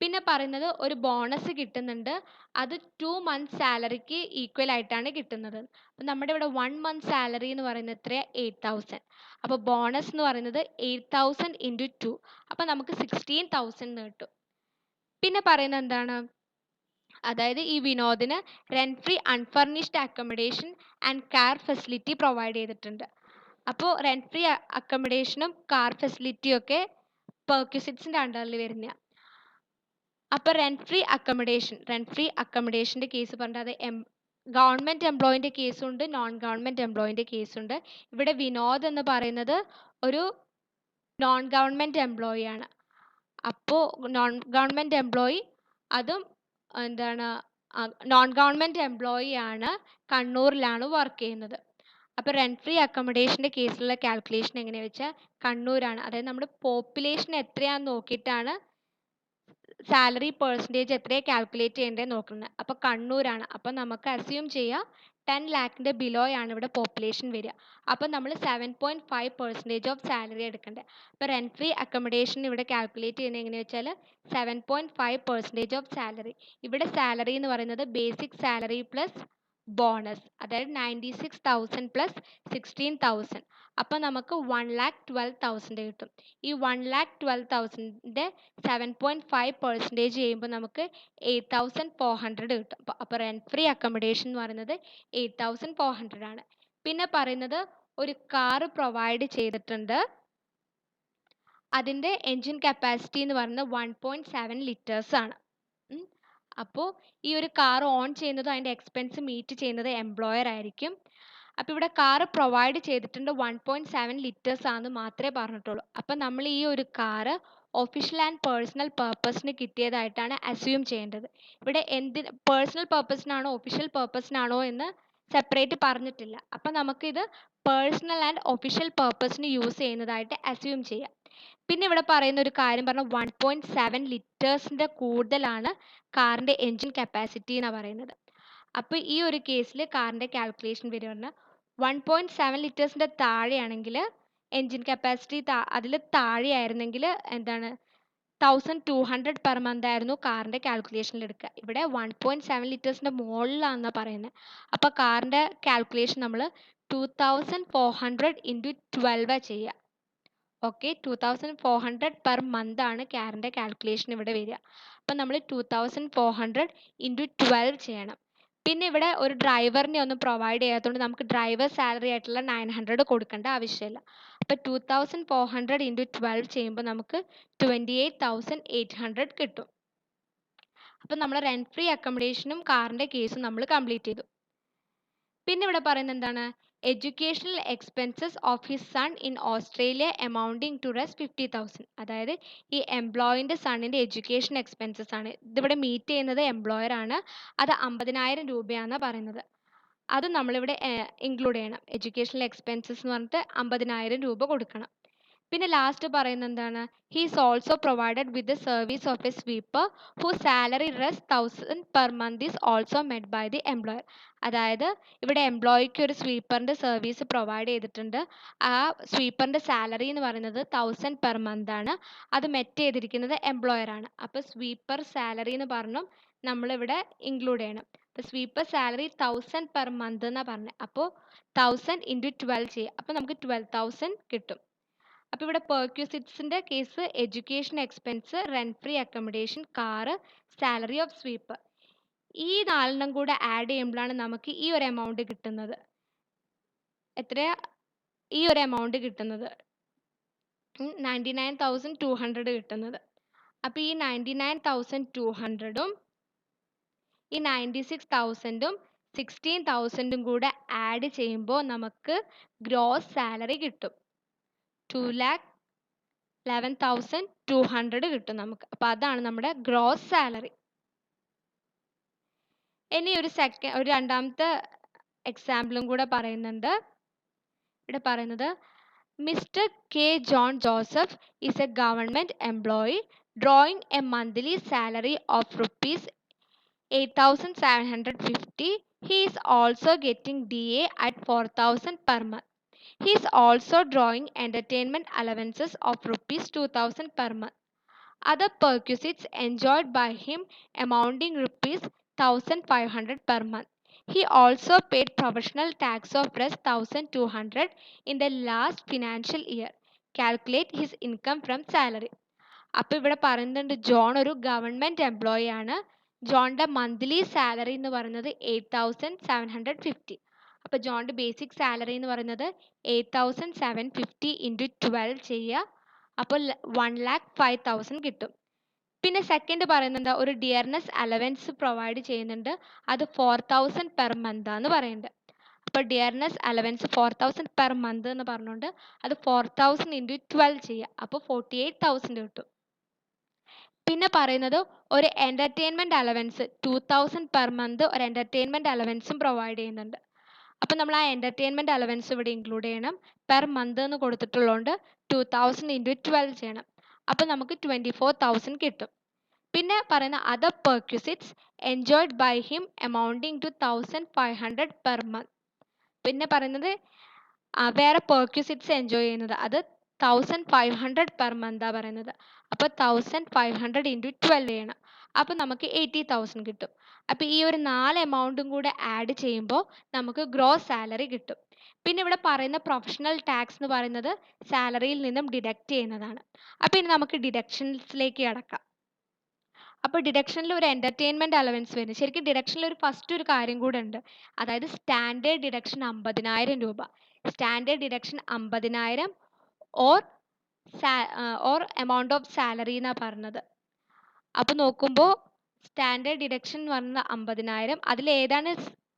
പിന്നെ പറയുന്നത് ഒരു ബോണസ് കിട്ടുന്നുണ്ട്, അത് 2 months സാലറിക്ക് ഈക്വൽ ആയിട്ടാണ് കിട്ടുന്നത്. അപ്പോൾ നമ്മുടെ ഇവിടെ 1 month സാലറി എന്ന് പറയുന്നത് എത്രയാണ്? 8,000. അപ്പോൾ ബോണസ് എന്ന് പറയുന്നത് 8,000 ഇൻറ്റു 2, അപ്പോൾ നമുക്ക് 16,000 കിട്ടും. പിന്നെ പറയുന്നത് എന്താണ്, അതായത് ഈ വിനോദിന് rent free unfurnished accommodation and car facility provide ചെയ്തിട്ടുണ്ട്. അപ്പോൾ റെന്റ് ഫ്രീ അക്കോമഡേഷനും കാർ ഫെസിലിറ്റിയും ഒക്കെ പെർക്യൂസിറ്റ്സിൻ്റെ അണ്ടറിൽ വരുന്ന. അപ്പോൾ റെന്റ് ഫ്രീ അക്കോമഡേഷൻ്റെ കേസ് പറഞ്ഞാൽ അത് ഗവൺമെൻറ് എംപ്ലോയിൻ്റെ കേസുണ്ട്, നോൺ ഗവൺമെൻറ് എംപ്ലോയിൻ്റെ കേസുണ്ട്. ഇവിടെ വിനോദ് എന്ന് പറയുന്നത് ഒരു നോൺ ഗവൺമെൻറ് എംപ്ലോയി ആണ്. അപ്പോൾ നോൺ ഗവൺമെൻറ് എംപ്ലോയി, അതും എന്താണ്, നോൺ ഗവൺമെൻറ് എംപ്ലോയി ആണ്, കണ്ണൂരിലാണ് വർക്ക് ചെയ്യുന്നത്. അപ്പോൾ റെന്റ് ഫ്രീ അക്കോമഡേഷൻ്റെ കേസിലുള്ള കാൽക്കുലേഷൻ എങ്ങനെയാണെന്ന് വെച്ചാൽ കണ്ണൂരാണ്, അതായത് നമ്മുടെ പോപ്പുലേഷൻ എത്രയാണെന്ന് നോക്കിയിട്ടാണ് സാലറി പെർസെൻറ്റേജ് എത്രയാണ് കാൽക്കുലേറ്റ് ചെയ്യേണ്ടത് നോക്കുന്നത്. അപ്പോൾ കണ്ണൂരാണ്, അപ്പോൾ നമുക്ക് അസ്യൂം ചെയ്യാം 10 lakhൻ്റെ ബിലോ ആണ് ഇവിടെ പോപ്പുലേഷൻ വരിക. അപ്പോൾ നമ്മൾ 7.5% ഓഫ് സാലറി എടുക്കേണ്ടത്. അപ്പോൾ റെന്റ് ഫ്രീ അക്കോമഡേഷൻ ഇവിടെ കാൽക്കുലേറ്റ് ചെയ്യുന്നത് എങ്ങനെയാണെന്ന് വെച്ചാൽ 7.5% ഓഫ് സാലറി. ഇവിടെ സാലറി എന്ന് പറയുന്നത് ബേസിക് സാലറി പ്ലസ് ബോണസ്, അതായത് 96,000 പ്ലസ് 16,000. അപ്പം നമുക്ക് 1,12,000 കിട്ടും. ഈ 1,12,000 7.5% ചെയ്യുമ്പോൾ നമുക്ക് 8,400 കിട്ടും. അപ്പോൾ റെൻറ്റ് ഫ്രീ അക്കോമഡേഷൻ എന്ന് പറയുന്നത് 8,400 ആണ്. പിന്നെ പറയുന്നത് ഒരു കാറ് പ്രൊവൈഡ് ചെയ്തിട്ടുണ്ട്, അതിൻ്റെ എൻജിൻ കപ്പാസിറ്റി എന്ന് പറയുന്നത് 1.7 ലിറ്റേഴ്സ് ആണ്. അപ്പോൾ ഈ ഒരു കാർ ഓൺ ചെയ്യുന്നത് അതിൻ്റെ എക്സ്പെൻസ് മീറ്റ് ചെയ്യുന്നത് എംപ്ലോയർ ആയിരിക്കും. അപ്പോൾ ഇവിടെ കാർ പ്രൊവൈഡ് ചെയ്തിട്ടുണ്ട് 1.7 ലിറ്റേഴ്സ് ആണെന്ന് മാത്രമേ പറഞ്ഞിട്ടുള്ളൂ. അപ്പം നമ്മൾ ഈ ഒരു കാറ് ഒഫീഷ്യൽ ആൻഡ് പേഴ്സണൽ പർപ്പസിന് കിട്ടിയതായിട്ടാണ് അസ്യൂം ചെയ്യേണ്ടത്. ഇവിടെ പേഴ്സണൽ പർപ്പസിനാണോ ഒഫീഷ്യൽ പർപ്പസിനാണോ എന്ന് സെപ്പറേറ്റ് പറഞ്ഞിട്ടില്ല. അപ്പം നമുക്കിത് പേഴ്സണൽ ആൻഡ് ഒഫീഷ്യൽ പർപ്പസിന് യൂസ് ചെയ്യുന്നതായിട്ട് അസ്യൂം ചെയ്യാം. പിന്നെ ഇവിടെ പറയുന്ന ഒരു കാര്യം പറഞ്ഞാൽ 1.7 ലിറ്റേഴ്സിൻ്റെ കൂടുതലാണ് കാറിൻ്റെ എൻജിൻ കപ്പാസിറ്റി എന്നാണ് പറയുന്നത്. അപ്പോൾ ഈ ഒരു കേസിൽ കാറിൻ്റെ കാൽക്കുലേഷൻ വരിക 1.7 ലിറ്റേഴ്സിൻ്റെ താഴെയാണെങ്കിൽ എൻജിൻ കപ്പാസിറ്റി അതിൽ താഴെയായിരുന്നെങ്കിൽ എന്താണ് 1,200 പെർ മന്ത് ആയിരുന്നു കാറിൻ്റെ കാൽക്കുലേഷനിൽ എടുക്കുക. ഇവിടെ 1.7 ലിറ്റേഴ്സിൻ്റെ മുകളിലാണെന്നാണ് പറയുന്നത്. അപ്പോൾ കാറിൻ്റെ കാൽക്കുലേഷൻ നമ്മൾ 2,400 ഇൻറ്റു 12 ചെയ്യുക. ഓക്കെ, 2,400 പെർ മന്ത് ആണ് കാറിൻ്റെ കാൽക്കുലേഷൻ ഇവിടെ വരിക. അപ്പം നമ്മൾ 2,400 ഇൻറ്റു 12 ചെയ്യണം. പിന്നെ ഇവിടെ ഒരു ഡ്രൈവറിനെ ഒന്നും പ്രൊവൈഡ് ചെയ്യാത്തതുകൊണ്ട് നമുക്ക് ഡ്രൈവർ സാലറി ആയിട്ടുള്ള 900 കൊടുക്കേണ്ട ആവശ്യമില്ല. അപ്പോൾ 2,400 ഇൻറ്റു 12 ചെയ്യുമ്പോൾ നമുക്ക് 28,800 കിട്ടും. അപ്പം നമ്മൾ റെൻറ്റ് ഫ്രീ അക്കോമഡേഷനും കാറിൻ്റെ കേസും നമ്മൾ കംപ്ലീറ്റ് ചെയ്തു. പിന്നെ ഇവിടെ പറയുന്നത് എന്താണ്, educational expenses of his son in Australia amounting to 50,000. അതായത് ഈ എംപ്ലോയിൻ്റെ സണ്ണിൻ്റെ എഡ്യൂക്കേഷൻ എക്സ്പെൻസസ് ആണ്. ഇതിവിടെ മീറ്റ് ചെയ്യുന്നത് എംപ്ലോയർ ആണ്. അത് 50,000 രൂപയാണെന്നാണ് പറയുന്നത്. അത് നമ്മളിവിടെ ഇൻക്ലൂഡ് ചെയ്യണം. എഡ്യൂക്കേഷണൽ എക്സ്പെൻസസ് എന്ന് പറഞ്ഞിട്ട് 50,000 രൂപ കൊടുക്കണം. പിന്നെ ലാസ്റ്റ് പറയുന്നത് എന്താണ്, he is also provided with the service of a sweeper who salary Rs 1,000 per month is also made by the employer. അതായത് ഇവിടെ എംപ്ലോയിക്ക് ഒരു സ്വീപ്പറിൻ്റെ സർവീസ് പ്രൊവൈഡ് ചെയ്തിട്ടുണ്ട്. ആ സ്വീപ്പറിൻ്റെ സാലറി എന്ന് പറയുന്നത് 1,000 പെർ മന്ത് ആണ്. അത് മെറ്റ് ചെയ്തിരിക്കുന്നത് എംപ്ലോയർ ആണ്. അപ്പോൾ സ്വീപ്പർ സാലറി എന്ന് പറഞ്ഞു നമ്മളിവിടെ ഇൻക്ലൂഡ് ചെയ്യണം. അപ്പോൾ സ്വീപ്പർ സാലറി 1,000 പെർ മന്ത് എന്നാണ് പറഞ്ഞത്. അപ്പോൾ 1,000 ഇൻറ്റു 12 ചെയ്യുക. അപ്പോൾ നമുക്ക് 12,000 കിട്ടും. അപ്പോൾ ഇവിടെ പെർക്യൂസിറ്റ്സിൻ്റെ case education expense, rent free accommodation, car, salary of sweeper, ഈ 4 കൂടെ ആഡ് ചെയ്യുമ്പോഴാണ് നമുക്ക് ഈ ഒരു എമൗണ്ട് കിട്ടുന്നത്. എത്രയാ ഈ ഒരു എമൗണ്ട് കിട്ടുന്നത്? 99,200 കിട്ടുന്നത്. അപ്പോൾ ഈ 99,200ഉം ഈ 96,000ഉം 16,000ഉം കൂടെ ആഡ് ചെയ്യുമ്പോൾ നമുക്ക് ഗ്രോസ് സാലറി കിട്ടും. 2,11,200 കിട്ടും നമുക്ക്. അപ്പോൾ അതാണ് നമ്മുടെ ഗ്രോസ് സാലറി. ഇനി ഒരു രണ്ടാമത്തെ എക്സാമ്പിളും കൂടെ പറയുന്നുണ്ട്. ഇവിടെ പറയുന്നത് mister K John Joseph is A government employee drawing A monthly salary of rupees 8,750. He is also getting DA at 4,000 per month. He is also drawing entertainment allowances of rupees 2,000 per month. Other perquisites enjoyed by him amounting rupees 1,500 per month. He also paid professional tax of Rs 1,200 in the last financial year. Calculate his income from salary. അപ്പോൾ ഇവിടെ പറയുന്നുണ്ട് John ഒരു government employee ആണ്. ജോണിൻ്റെ monthly salary എന്ന് പറയുന്നത് 8,750. അപ്പോൾ ജോണിൻ്റെ basic salary എന്ന് പറയുന്നത് 8,750 ഇൻറ്റു 12 ചെയ്യുക. അപ്പോൾ 1,05,000 കിട്ടും. പിന്നെ സെക്കൻഡ് പറയുന്നത് ഒരു ഡിയർനെസ് അലവൻസ് പ്രൊവൈഡ് ചെയ്യുന്നുണ്ട്. അത് 4,000 പെർ മന്ത് ആണെന്ന് പറയുന്നുണ്ട്. അപ്പോൾ ഡിയർനെസ് അലവൻസ് 4,000 പെർ മന്ത് എന്ന് പറഞ്ഞുകൊണ്ട് അത് 4,000 ഇൻറ്റു 12 ചെയ്യുക. അപ്പോൾ 48,000 കിട്ടും. പിന്നെ പറയുന്നത് ഒരു എൻ്റർടൈൻമെൻറ്റ് അലവൻസ് 2,000 പെർ മന്ത് ഒരു എൻ്റർടൈൻമെൻറ്റ് അലവൻസും പ്രൊവൈഡ് ചെയ്യുന്നുണ്ട്. അപ്പോൾ നമ്മൾ ആ എൻ്റർടൈൻമെൻറ്റ് അലവൻസ് ഇവിടെ ഇൻക്ലൂഡ് ചെയ്യണം. പെർ മന്ത് എന്ന് കൊടുത്തിട്ടുള്ളതുകൊണ്ട് 2,000 ഇൻറ്റു 12 ചെയ്യണം. അപ്പോൾ നമുക്ക് 24,000 കിട്ടും. പിന്നെ പറയുന്ന other perquisites enjoyed by him amounting to 1,500 per month. പിന്നെ പറയുന്നത് വേറെ പെർക്യൂസിറ്റ്സ് എൻജോയ് ചെയ്യുന്നത് അത് 1,500 പെർ മന്താണ് പറയുന്നത്. അപ്പോൾ 1,500 ഇൻറ്റു 12 ചെയ്യണം. അപ്പോൾ നമുക്ക് 80,000 കിട്ടും. അപ്പോൾ ഈ ഒരു 4 എമൗണ്ടും കൂടെ ആഡ് ചെയ്യുമ്പോൾ നമുക്ക് ഗ്രോസ് സാലറി കിട്ടും. പിന്നെ ഇവിടെ പറയുന്ന പ്രൊഫഷണൽ ടാക്സ് എന്ന് പറയുന്നത് സാലറിയിൽ നിന്നും ഡിഡക്റ്റ് ചെയ്യുന്നതാണ്. അപ്പോൾ ഇനി നമുക്ക് ഡിഡക്ഷൻസിലേക്ക് കടക്കാം. അപ്പോൾ ഡിഡക്ഷനിൽ ഒരു എൻ്റർടൈൻമെൻറ്റ് അലവൻസ് വരുന്നത്, ശരിക്കും ഡിഡക്ഷനിൽ ഒരു ഫസ്റ്റ് ഒരു കാര്യം കൂടെ ഉണ്ട്, അതായത് സ്റ്റാൻഡേർഡ് ഡിഡക്ഷൻ 50,000 രൂപ. Standard deduction 50,000 or amount of salary എന്നാണ് പറഞ്ഞത്. അപ്പോൾ നോക്കുമ്പോൾ സ്റ്റാൻഡേർഡ് ഡിഡക്ഷൻ എന്ന് പറയുന്നത് 50,000, അതിൽ ഏതാണ്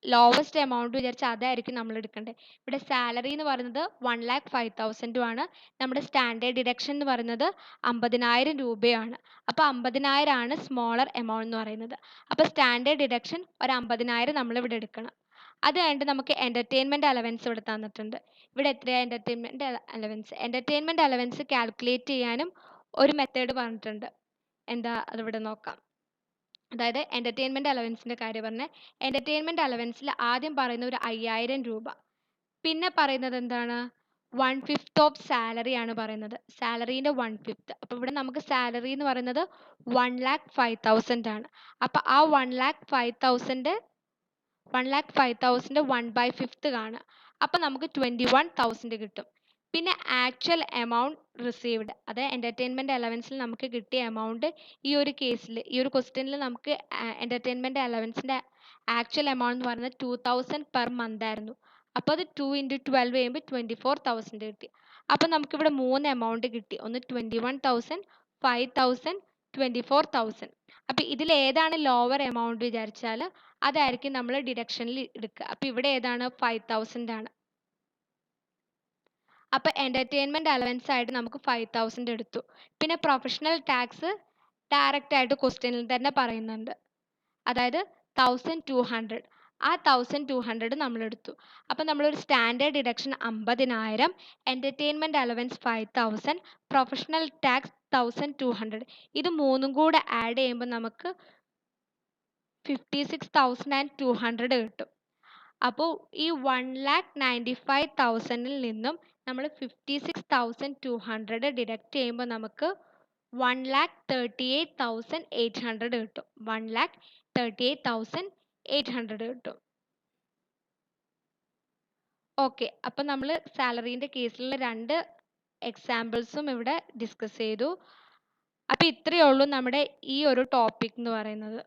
ലോവസ്റ്റ് എമൗണ്ട് വിചാരിച്ചാൽ അതായിരിക്കും നമ്മൾ എടുക്കേണ്ടത്. ഇവിടെ സാലറി എന്ന് പറയുന്നത് 1,05,000 ആണ്, നമ്മുടെ സ്റ്റാൻഡേർഡ് ഡിഡക്ഷൻ എന്ന് പറയുന്നത് 50,000 രൂപയാണ്. അപ്പോൾ 50,000 ആണ് സ്മോളർ എമൗണ്ട് എന്ന് പറയുന്നത്. അപ്പോൾ സ്റ്റാൻഡേർഡ് ഡിഡക്ഷൻ ഒരു 50,000 നമ്മളിവിടെ എടുക്കണം. അത് കഴിഞ്ഞിട്ട് നമുക്ക് എൻ്റർടൈൻമെൻറ്റ് അലവൻസ് ഇവിടെ തന്നിട്ടുണ്ട്. ഇവിടെ എത്രയാണ് entertainment allowance? Entertainment allowance calculate ചെയ്യാനും ഒരു മെത്തേഡ് പറഞ്ഞിട്ടുണ്ട്. എന്താ അതിവിടെ നോക്കാം. അതായത് എൻ്റർടൈൻമെൻറ്റ് അലവൻസിൻ്റെ കാര്യം പറഞ്ഞാൽ എൻ്റർടൈൻമെൻറ്റ് അലവൻസിൽ ആദ്യം പറയുന്ന ഒരു 5,000 രൂപ, പിന്നെ പറയുന്നത് എന്താണ്, 1/5 ഓഫ് സാലറി ആണ് പറയുന്നത്, സാലറീൻ്റെ 1/5. അപ്പോൾ ഇവിടെ നമുക്ക് സാലറി എന്ന് പറയുന്നത് 1,05,000 ആണ്. അപ്പോൾ ആ 1,05,000 1/5 കാണുക. അപ്പോൾ നമുക്ക് 21,000 കിട്ടും. പിന്നെ ആക്ച്വൽ എമൗണ്ട് റിസീവ്ഡ്, അത് എൻ്റർടൈൻമെൻറ്റ് അലവൻസിൽ നമുക്ക് കിട്ടിയ എമൗണ്ട്, ഈ ഒരു കേസിൽ ഈ ഒരു ക്വസ്റ്റ്യനിൽ നമുക്ക് എൻ്റർടൈൻമെൻറ്റ് അലവൻസിൻ്റെ ആക്ച്വൽ എമൗണ്ട് എന്ന് പറയുന്നത് 2,000 പെർ മന്ത് ആയിരുന്നു. അപ്പോൾ അത് 2 × 12 ചെയ്യുമ്പോൾ 24,000 കിട്ടി. അപ്പോൾ നമുക്കിവിടെ 3 എമൗണ്ട് കിട്ടി, ഒന്ന് 21,000, 5,000, 24,000. അപ്പോൾ ഇതിൽ ഏതാണ് ലോവർ എമൗണ്ട് വിചാരിച്ചാൽ അതായിരിക്കും നമ്മൾ ഡിഡക്ഷനിൽ എടുക്കുക. അപ്പോൾ ഇവിടെ ഏതാണ്, 5,000 ആണ്. അപ്പോൾ എൻ്റർടൈൻമെൻറ്റ് അലവൻസ് ആയിട്ട് നമുക്ക് 5,000 എടുത്തു. പിന്നെ പ്രൊഫഷണൽ ടാക്സ് ഡയറക്റ്റ് ആയിട്ട് ക്വസ്റ്റ്യനിൽ തന്നെ പറയുന്നുണ്ട്, അതായത് 1,200. ആ 1,200 നമ്മൾ എടുത്തു. അപ്പോൾ നമ്മളൊരു standard deduction 50,000, entertainment allowance 5,000, professional tax 1,200, ഇത് മൂന്നും കൂടെ ആഡ് ചെയ്യുമ്പോൾ നമുക്ക് 56,200 കിട്ടും. അപ്പോൾ ഈ 1,95,000 നിന്നും നമ്മൾ 56,200 ഡിഡക്റ്റ് ചെയ്യുമ്പോൾ നമുക്ക് 1,38,800 കിട്ടും. 1,38,800 കിട്ടും. ഓക്കെ, അപ്പോൾ നമ്മൾ സാലറീൻ്റെ കേസിലുള്ള 2 എക്സാമ്പിൾസും ഇവിടെ ഡിസ്കസ് ചെയ്തു. അപ്പോൾ ഇത്രയേ ഉള്ളൂ നമ്മുടെ ഈ ഒരു ടോപ്പിക് എന്ന് പറയുന്നത്.